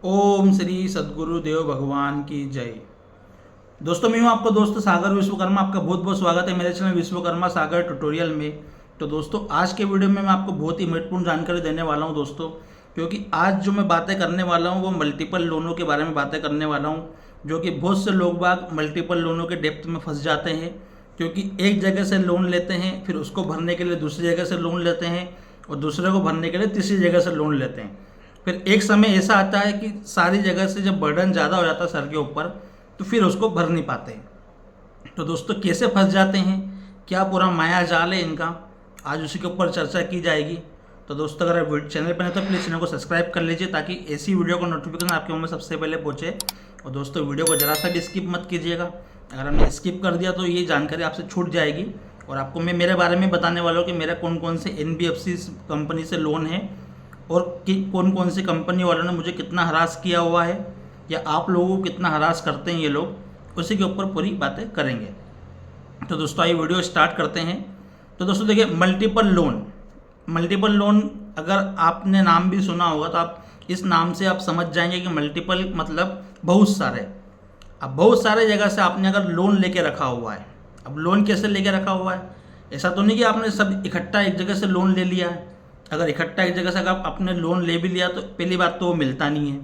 ओम श्री सद्गुरु देव भगवान की जय। दोस्तों मैं हूं आपका दोस्त सागर विश्वकर्मा। आपका बहुत बहुत स्वागत है मेरे चैनल विश्वकर्मा सागर ट्यूटोरियल में। तो दोस्तों आज के वीडियो में मैं आपको बहुत ही महत्वपूर्ण जानकारी देने वाला हूं दोस्तों, क्योंकि आज जो मैं बातें करने वाला हूं वो मल्टीपल लोनों के बारे में बातें करने वाला हूं, जो कि बहुत से लोग बाग मल्टीपल लोनों के डेप्थ में फंस जाते हैं। क्योंकि एक जगह से लोन लेते हैं, फिर उसको भरने के लिए दूसरी जगह से लोन लेते हैं, और दूसरे को भरने के लिए तीसरी जगह से लोन लेते हैं। फिर एक समय ऐसा आता है कि सारी जगह से जब बर्डन ज़्यादा हो जाता है सर के ऊपर, तो फिर उसको भर नहीं पाते हैं। तो दोस्तों कैसे फंस जाते हैं, क्या पूरा माया जाल है इनका, आज उसी के ऊपर चर्चा की जाएगी। तो दोस्तों अगर आप चैनल पर नहीं तो प्लीज़ चैनल को सब्सक्राइब कर लीजिए, ताकि ऐसी वीडियो का नोटिफिकेशन आपके मुंह में सबसे पहले पहुँचे। और दोस्तों वीडियो को ज़रा सा भी स्किप मत कीजिएगा, अगर हमने स्किप कर दिया तो ये जानकारी आपसे छूट जाएगी। और आपको मैं मेरे बारे में बताने वाला हूँ कि मेरा कौन कौन से NBFC कंपनी से लोन है, और कि कौन कौन सी कंपनी वालों ने मुझे कितना हरास किया हुआ है, या आप लोगों को कितना हरास करते हैं ये लोग, उसी के ऊपर पूरी बातें करेंगे। तो दोस्तों आइए वीडियो स्टार्ट करते हैं। तो दोस्तों देखिए, मल्टीपल लोन अगर आपने नाम भी सुना होगा तो आप इस नाम से आप समझ जाएंगे कि मल्टीपल मतलब बहुत सारे। अब बहुत सारे जगह से आपने अगर लोन लेके रखा हुआ है, अब लोन कैसे लेके रखा हुआ है, ऐसा तो नहीं कि आपने सब इकट्ठा एक जगह से लोन ले लिया है। अगर इकट्ठा एक जगह से अगर आपने लोन ले भी लिया तो पहली बात तो वो मिलता नहीं है,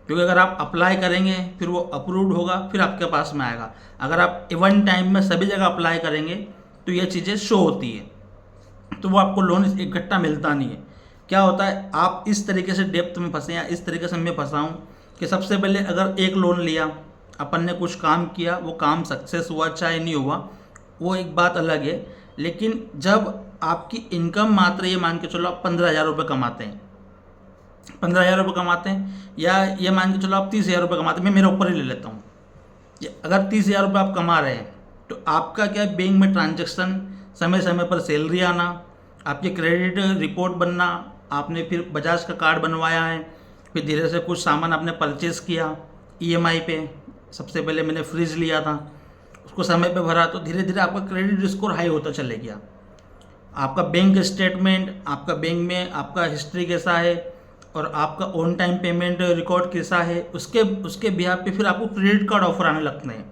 क्योंकि अगर आप अप्लाई करेंगे फिर वो अप्रूव्ड होगा, फिर आपके पास में आएगा। अगर आप वन टाइम में सभी जगह अप्लाई करेंगे तो ये चीज़ें शो होती है, तो वो आपको लोन इकट्ठा मिलता नहीं है। क्या होता है, आप इस तरीके से डेप्थ में फंसे, या इस तरीके से मैं फंसा हूँ कि सबसे पहले अगर एक लोन लिया, अपन ने कुछ काम किया, वो काम सक्सेस हुआ चाहे नहीं हुआ वो एक बात अलग है। लेकिन जब आपकी इनकम मात्र ये मान के चलो आप 15,000 रुपये कमाते हैं, 15,000 रुपये कमाते हैं, या ये मान के चलो आप 30,000 रुपये कमाते हैं, मैं मेरे ऊपर ही ले लेता हूँ। अगर 30,000 रुपये आप कमा रहे हैं तो आपका क्या है, बैंक में ट्रांजैक्शन, समय समय पर सैलरी आना, आपके क्रेडिट रिपोर्ट बनना, आपने फिर बजाज का कार्ड बनवाया है, फिर धीरे से कुछ सामान आपने परचेस किया EMI पे। सबसे पहले मैंने फ्रिज लिया था, उसको समय पे भरा, तो धीरे धीरे आपका क्रेडिट स्कोर हाई होता चले गया। आपका बैंक स्टेटमेंट, आपका बैंक में आपका हिस्ट्री कैसा है, और आपका ऑन टाइम पेमेंट रिकॉर्ड कैसा है, उसके बिहार पे फिर आपको क्रेडिट कार्ड ऑफर आने लगते हैं।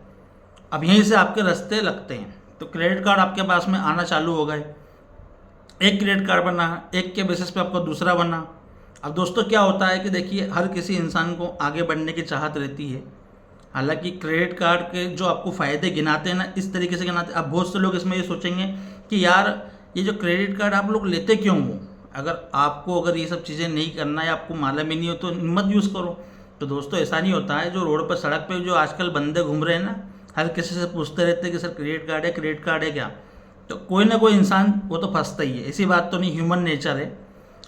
अब यहीं से आपके रास्ते लगते हैं, तो क्रेडिट कार्ड आपके पास में आना चालू हो गए। एक क्रेडिट कार्ड बना, एक के बेसिस पे आपका दूसरा बना। अब दोस्तों क्या होता है कि देखिए, हर किसी इंसान को आगे बढ़ने की चाहत रहती है। हालांकि क्रेडिट कार्ड के जो आपको फ़ायदे गिनाते हैं ना, इस तरीके से गिनाते हैं। अब बहुत से लोग इसमें ये सोचेंगे कि यार ये जो क्रेडिट कार्ड आप लोग लेते क्यों हो, अगर ये सब चीज़ें नहीं करना है, आपको मालूम ही नहीं हो तो मत यूज़ करो। तो दोस्तों ऐसा नहीं होता है। जो रोड पर सड़क पे जो आजकल बंदे घूम रहे हैं ना, हर किसी से पूछते रहते हैं कि सर क्रेडिट कार्ड है क्या, तो कोई ना कोई इंसान वो तो फंसता ही है। ऐसी बात तो नहीं, ह्यूमन नेचर है।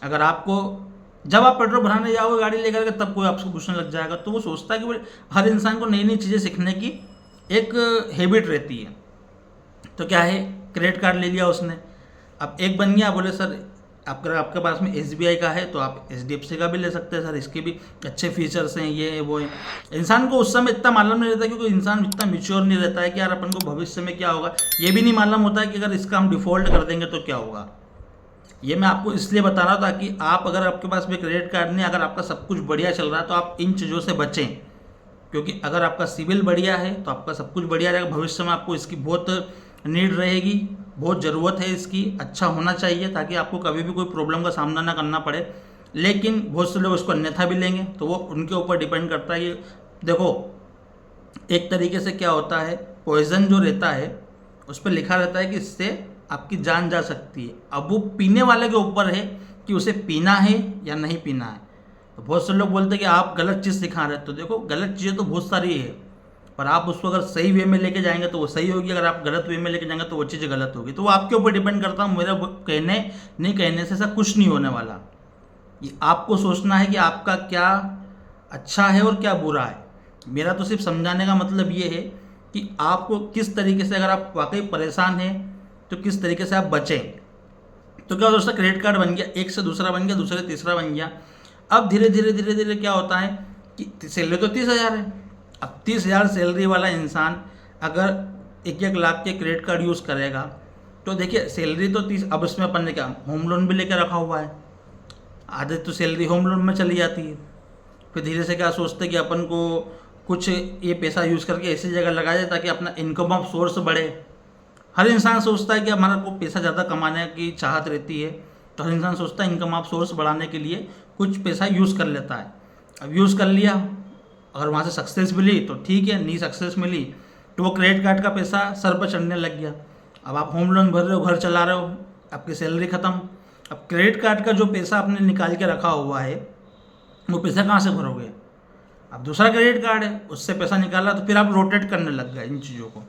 अगर आपको जब आप पेट्रोल भराने जाओगे गाड़ी लेकर के, तब कोई आपसे पूछने लग जाएगा, तो वो सोचता है कि हर इंसान को नई नई चीज़ें सीखने की एक हैबिट रहती है। तो क्या है, क्रेडिट कार्ड ले लिया उसने, अब एक बन गया, बोले सर अगर आपके पास में SBI का है तो आप HDFC का भी ले सकते हैं सर, इसके भी अच्छे फीचर्स हैं, ये है वो है। इंसान को उस समय इतना मालूम नहीं रहता, क्योंकि इंसान इतना मैच्योर नहीं रहता है कि यार अपन को भविष्य में क्या होगा। ये भी नहीं मालूम होता है कि अगर इसका हम डिफ़ॉल्ट कर देंगे तो क्या होगा। ये मैं आपको इसलिए बता रहा हूँ ताकि आप, अगर आपके पास में क्रेडिट कार्ड नहीं, अगर आपका सब कुछ बढ़िया चल रहा है तो आप इन चीज़ों से बचें। क्योंकि अगर आपका सिविल बढ़िया है तो आपका सब कुछ बढ़िया रहेगा। भविष्य में आपको इसकी बहुत नीड रहेगी, बहुत ज़रूरत है इसकी, अच्छा होना चाहिए ताकि आपको कभी भी कोई प्रॉब्लम का सामना ना करना पड़े। लेकिन बहुत से लोग उसको अन्यथा भी लेंगे, तो वो उनके ऊपर डिपेंड करता है। ये देखो, एक तरीके से क्या होता है, पॉइजन जो रहता है उस पर लिखा रहता है कि इससे आपकी जान जा सकती है। अब वो पीने वाले के ऊपर है कि उसे पीना है या नहीं पीना है। तो बहुत से लोग बोलते हैं कि आप गलत चीज़ सिखा रहे हैं, तो देखो गलत चीज़ें तो बहुत सारी है, पर आप उसको अगर सही वे में लेके जाएंगे तो वो सही होगी, अगर आप गलत वे में लेके जाएंगे तो वो चीज़ गलत होगी। तो वो आपके ऊपर डिपेंड करता है। मेरा कहने नहीं कहने से ऐसा कुछ नहीं होने वाला। ये आपको सोचना है कि आपका क्या अच्छा है और क्या बुरा है। मेरा तो सिर्फ समझाने का मतलब ये है कि आपको किस तरीके से, अगर आप वाकई परेशान हैं तो किस तरीके से आप बचें। तो क्या दोस्तों, क्रेडिट कार्ड बन गया, एक से दूसरा बन गया, दूसरे तीसरा बन गया। अब धीरे धीरे क्या होता है कि सैलरी तो 30,000 है। अब 30,000 सैलरी वाला इंसान अगर 1-1 लाख के क्रेडिट कार्ड यूज़ करेगा, तो देखिए सैलरी तो 30, अब उसमें अपन ने क्या होम लोन भी लेकर रखा हुआ है, आधे तो सैलरी होम लोन में चली जाती है। फिर धीरे से क्या सोचते कि अपन को कुछ ये पैसा यूज़ करके ऐसी जगह लगाया जाए ताकि अपना इनकम ऑफ सोर्स बढ़े। हर इंसान सोचता है कि हमारा को पैसा ज़्यादा कमाने की चाहत रहती है, तो हर इंसान सोचता है इनकम ऑफ सोर्स बढ़ाने के लिए कुछ पैसा यूज़ कर लेता है। अब यूज़ कर लिया, अगर वहाँ से सक्सेस मिली तो ठीक है, नहीं सक्सेस मिली तो वो क्रेडिट कार्ड का पैसा सर पर चढ़ने लग गया। अब आप होम लोन भर रहे हो, घर चला रहे हो, आपकी सैलरी ख़त्म। अब क्रेडिट कार्ड का जो पैसा आपने निकाल के रखा हुआ है वो पैसा कहाँ से भरोगे? अब दूसरा क्रेडिट कार्ड है, उससे पैसा निकाला तो फिर आप रोटेट करने लग गए इन चीज़ों को।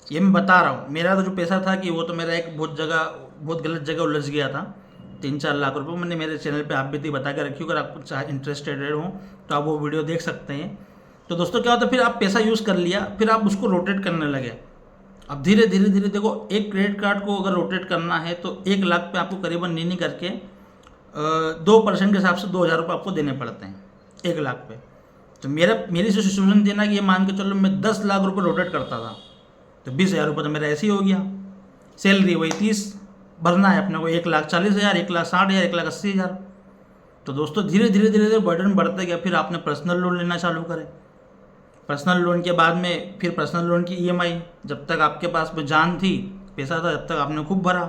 ये मैं बता रहा हूँ, मेरा तो जो पैसा था कि वो तो मेरा एक बहुत गलत जगह उलझ गया था। 3-4 लाख रुपए मैंने मेरे चैनल पे आप भी बता के रखी, अगर आप चाहे इंटरेस्टेड हो तो आप वो वीडियो देख सकते हैं। तो दोस्तों क्या होता है, फिर आप पैसा यूज़ कर लिया, फिर आप उसको रोटेट करने लगे। अब धीरे धीरे धीरे देखो, एक क्रेडिट कार्ड को अगर रोटेट करना है तो 1 लाख पे आपको करीबन नहीं करके 2% के हिसाब से 2,000 रुपये आपको देने पड़ते हैं 1 लाख पे। तो मेरी सिचुएशन थी ना कि ये मान के चलो मैं 10 लाख रुपये रोटेट करता था, तो 20,000 रुपये तो मेरा ऐसे ही हो गया। सैलरी वही 30 भरना है अपने को, 1,40,000, 1,60,000, 1,80,000। तो दोस्तों धीरे धीरे धीरे धीरे बर्डन बढ़ता गया। फिर आपने पर्सनल लोन लेना चालू करे। पर्सनल लोन के बाद में फिर पर्सनल लोन की EMI, जब तक आपके पास में जान थी, पैसा था, जब तक आपने खूब भरा।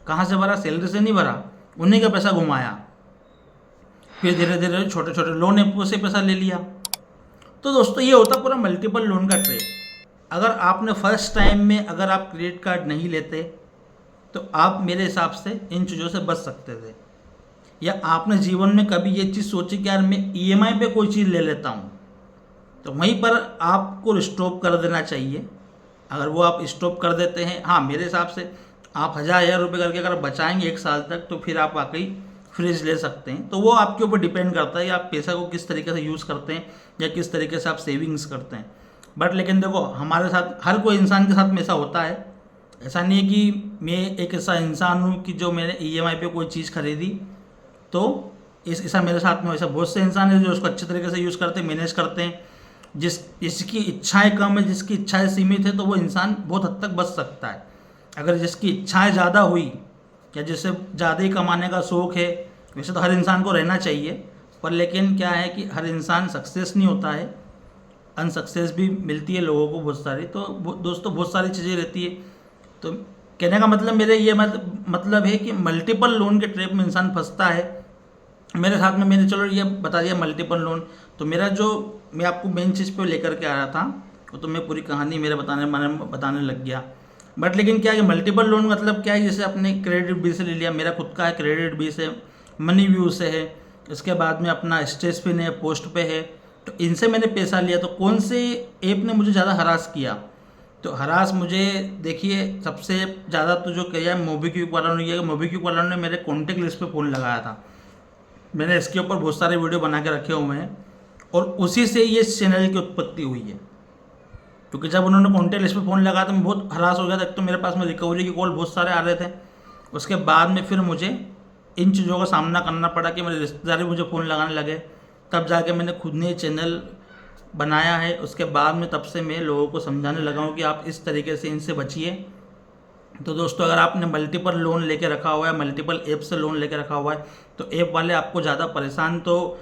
कहाँ से भरा? सैलरी से नहीं भरा, उन्हीं का पैसा घुमाया। फिर धीरे धीरे छोटे छोटे लोन ऐपों से पैसा ले लिया। तो दोस्तों ये होता पूरा मल्टीपल लोन का ट्रेड। अगर आपने फर्स्ट टाइम में अगर आप क्रेडिट कार्ड नहीं लेते तो आप मेरे हिसाब से इन चीज़ों से बच सकते थे। या आपने जीवन में कभी ये चीज़ सोची कि यार मैं EMI पे कोई चीज़ ले लेता हूँ, तो वहीं पर आपको स्टॉप कर देना चाहिए। अगर वो आप स्टॉप कर देते हैं, हाँ मेरे हिसाब से आप 1,000 रुपये करके अगर बचाएंगे 1 साल तक, तो फिर आप वाकई फ्रिज ले सकते हैं। तो वो आपके ऊपर डिपेंड करता है आप पैसा को किस तरीके से यूज़ करते हैं या किस तरीके से आप सेविंग्स करते हैं। बट लेकिन देखो, हमारे साथ हर कोई इंसान के साथ में ऐसा होता है। ऐसा नहीं है कि मैं एक ऐसा इंसान हूँ कि जो मैंने EMI पे कोई चीज़ खरीदी तो ऐसा मेरे साथ में, ऐसा बहुत से इंसान है जो उसको अच्छे तरीके से यूज़ करते हैं, मैनेज करते हैं। जिसकी इच्छाएं कम है, जिसकी इच्छाएं सीमित है, तो वो इंसान बहुत हद तक बच सकता है। अगर जिसकी इच्छाएं ज़्यादा हुई या जिसे ज़्यादा ही कमाने का शौक़ है, वैसे तो हर इंसान को रहना चाहिए, पर लेकिन क्या है कि हर इंसान सक्सेस नहीं होता है, अनसक्सेस भी मिलती है लोगों को बहुत सारी। तो दोस्तों बहुत सारी चीज़ें रहती है। तो कहने का मतलब मेरे ये मतलब है कि मल्टीपल लोन के ट्रैप में इंसान फंसता है। मेरे साथ में मैंने चलो ये बता दिया मल्टीपल लोन। तो मेरा जो मैं आपको मेन चीज़ पे लेकर के आया था वो तो मैं पूरी कहानी मेरे बताने लग गया। बट लेकिन क्या है, मल्टीपल लोन मतलब क्या है, जैसे अपने क्रेडिट बी से ले लिया, मेरा खुद का है क्रेडिट बी से, मनी व्यू से है, इसके बाद में अपना स्टेजफिन है, पोस्ट पे है। तो इनसे मैंने पैसा लिया। तो कौन से ऐप ने मुझे ज़्यादा हरास किया? तो हरास मुझे देखिए सबसे ज़्यादा तो जो किया है मोबीक्विक वालों ने किया। मोबीक्विक वालों ने मेरे कॉन्टेक्ट लिस्ट पे फ़ोन लगाया था। मैंने इसके ऊपर बहुत सारे वीडियो बना के रखे हुए हैं और उसी से ये चैनल की उत्पत्ति हुई है। क्योंकि जब उन्होंने कॉन्टेक्ट लिस्ट पे फ़ोन लगाया तो मैं बहुत हरास हो गया था। एक तो मेरे पास में रिकवरी के कॉल बहुत सारे आ रहे थे, उसके बाद में फिर मुझे इन चीज़ों का सामना करना पड़ा कि मेरे रिश्तेदार मुझे फ़ोन लगाने लगे। तब जाके मैंने खुद ने चैनल बनाया है। उसके बाद में तब से मैं लोगों को समझाने लगा हूँ कि आप इस तरीके से इनसे बचिए। तो दोस्तों अगर आपने मल्टीपल लोन लेके रखा हुआ है, मल्टीपल ऐप से लोन लेके रखा हुआ है, तो ऐप वाले आपको ज़्यादा परेशान तो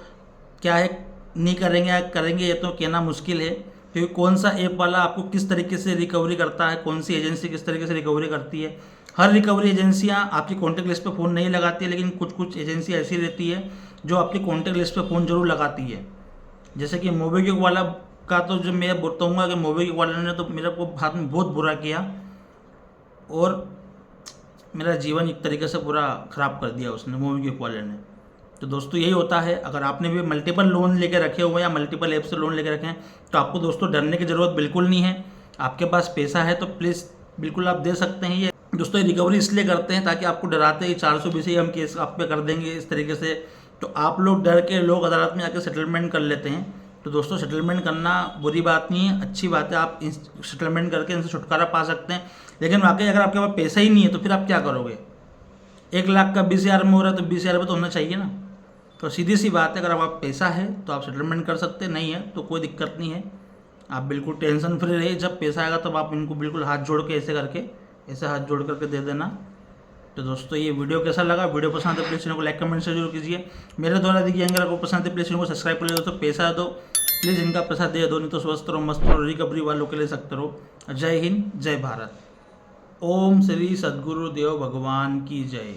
क्या है नहीं करेंगे या करेंगे ये तो कहना मुश्किल है। क्योंकि कौन सा ऐप वाला आपको किस तरीके से रिकवरी करता है, कौन सी एजेंसी किस तरीके से रिकवरी करती है। हर रिकवरी एजेंसियाँ आपकी कॉन्टैक्ट लिस्ट पे फ़ोन नहीं लगाती है, लेकिन कुछ कुछ एजेंसी ऐसी रहती है जो आपकी कॉन्टैक्ट लिस्ट पे फ़ोन जरूर लगाती है। जैसे कि मोबीक्विक वाला का तो जो मैं बताऊँगा कि मोबीक्विक वाले ने तो मेरे को हाथ में बहुत बुरा किया और मेरा जीवन एक तरीके से पूरा ख़राब कर दिया उसने, मोबीक्विक वाले ने। तो दोस्तों यही होता है, अगर आपने भी मल्टीपल लोन लेके रखे हुए हैं या मल्टीपल ऐप से लोन लेके रखे हैं तो आपको दोस्तों डरने की ज़रूरत बिल्कुल नहीं है। आपके पास पैसा है तो प्लीज़ बिल्कुल आप दे सकते हैं। ये दोस्तों रिकवरी इसलिए करते हैं ताकि आपको डराते ही 420 हम केस आप पे कर देंगे इस तरीके से, तो आप लोग डर के लोग अदालत में आके सेटलमेंट कर लेते हैं। तो दोस्तों सेटलमेंट करना बुरी बात नहीं है, अच्छी बात है। आप सेटलमेंट करके इनसे छुटकारा पा सकते हैं। लेकिन वाकई अगर आपके पास पैसा ही नहीं है तो फिर आप क्या करोगे? 1 लाख का 20,000 में हो रहा है तो 20,000 रुपये तो होना चाहिए ना। तो सीधी सी बात है, अगर आप पैसा है तो आप सेटलमेंट कर सकते हैं, नहीं है तो कोई दिक्कत नहीं है। आप बिल्कुल टेंशन फ्री रहिए। जब पैसा आएगा तब आप इनको बिल्कुल हाथ जोड़ के ऐसे करके, ऐसे हाथ जोड़ करके दे देना तो दोस्तों ये वीडियो कैसा लगा, वीडियो पसंद है प्लीज़ चैनल को लाइक कमेंट से जरूर कीजिए। मेरे द्वारा दी गई जानकारी आपको पसंद है प्लीज़ चैनल को सब्सक्राइब कर लीजिए दोस्तों। पैसा दो प्लीज़, इनका पैसा दे दो, नहीं तो स्वस्थ रहो मस्त रहो, रिकवरी वालों के लिए सख्त रहो। जय हिंद जय भारत। ओम श्री सद्गुरुदेव भगवान की जय।